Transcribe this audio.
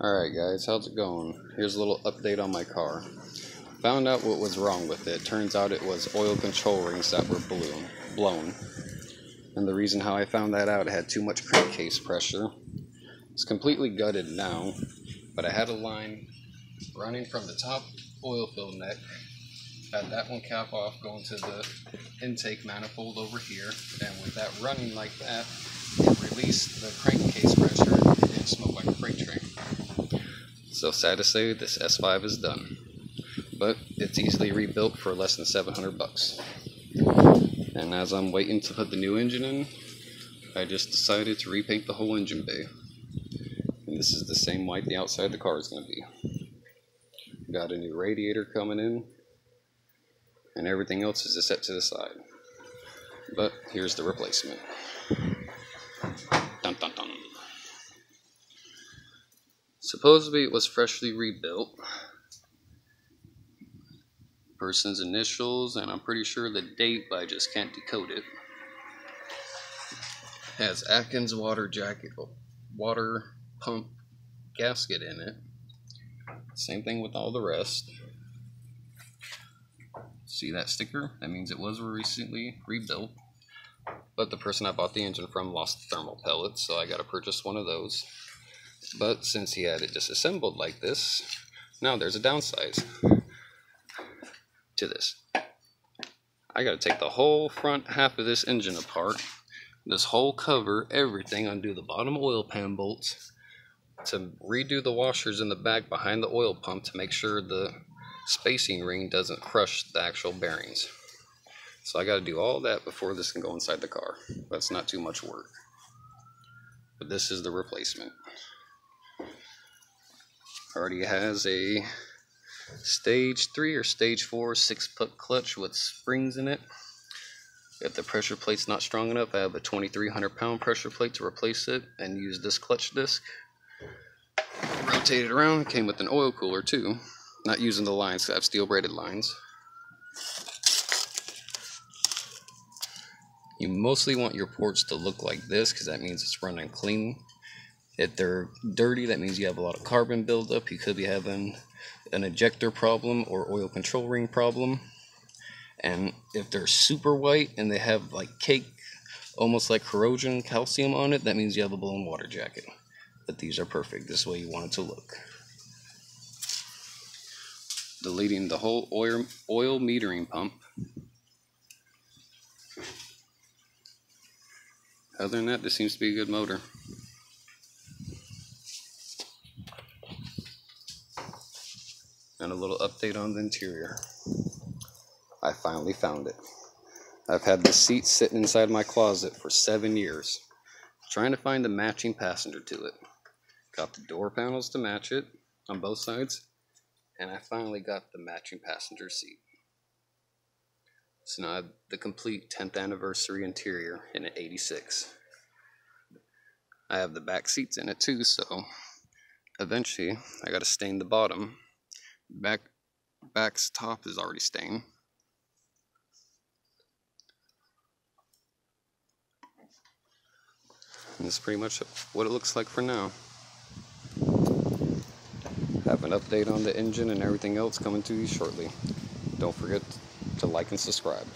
Alright guys, how's it going? Here's a little update on my car. Found out what was wrong with it. Turns out it was oil control rings that were blown. And the reason how I found that out, it had too much crankcase pressure. It's completely gutted now, but I had a line running from the top oil fill neck. Had that one cap off going to the intake manifold over here, and with that running like that, it released the crankcase pressure and it didn't smoke like a freight train. So sad to say, this S5 is done, but it's easily rebuilt for less than $700. And as I'm waiting to put the new engine in, I just decided to repaint the whole engine bay. And this is the same white the outside of the car is going to be. Got a new radiator coming in, and everything else is just set to the side. But here's the replacement. Dun dun dun. Supposedly it was freshly rebuilt. Person's initials, and I'm pretty sure the date, but I just can't decode it. Has Atkins water pump gasket in it. Same thing with all the rest. See that sticker? That means it was recently rebuilt. But the person I bought the engine from lost the thermal pellets, so I gotta purchase one of those. But since he had it disassembled like this, now there's a downside to this. I gotta take the whole front half of this engine apart, this whole cover, everything, undo the bottom oil pan bolts, to redo the washers in the back behind the oil pump to make sure the spacing ring doesn't crush the actual bearings. So I gotta do all that before this can go inside the car. That's not too much work. But this is the replacement. Already has a stage 3 or stage 4 6-put clutch with springs in it. If the pressure plate's not strong enough, I have a 2,300 pound pressure plate to replace it and use this clutch disc. Rotate it around. Came with an oil cooler too. Not using the lines, I have steel braided lines. You mostly want your ports to look like this because that means it's running clean. If they're dirty, that means you have a lot of carbon buildup. You could be having an ejector problem or oil control ring problem. And if they're super white and they have like cake, almost like corrosion calcium on it, that means you have a blown water jacket. But these are perfect. This way you want it to look. Deleting the whole oil metering pump. Other than that, this seems to be a good motor. And a little update on the interior. I finally found it. I've had this seat sitting inside my closet for 7 years, trying to find the matching passenger to it. Got the door panels to match it on both sides, and I finally got the matching passenger seat. So now I have the complete 10th anniversary interior in an 86. I have the back seats in it too, so eventually I gotta stain the bottom. Back's top is already stained. And that's pretty much what it looks like for now. Have an update on the engine and everything else coming to you shortly. Don't forget to like and subscribe.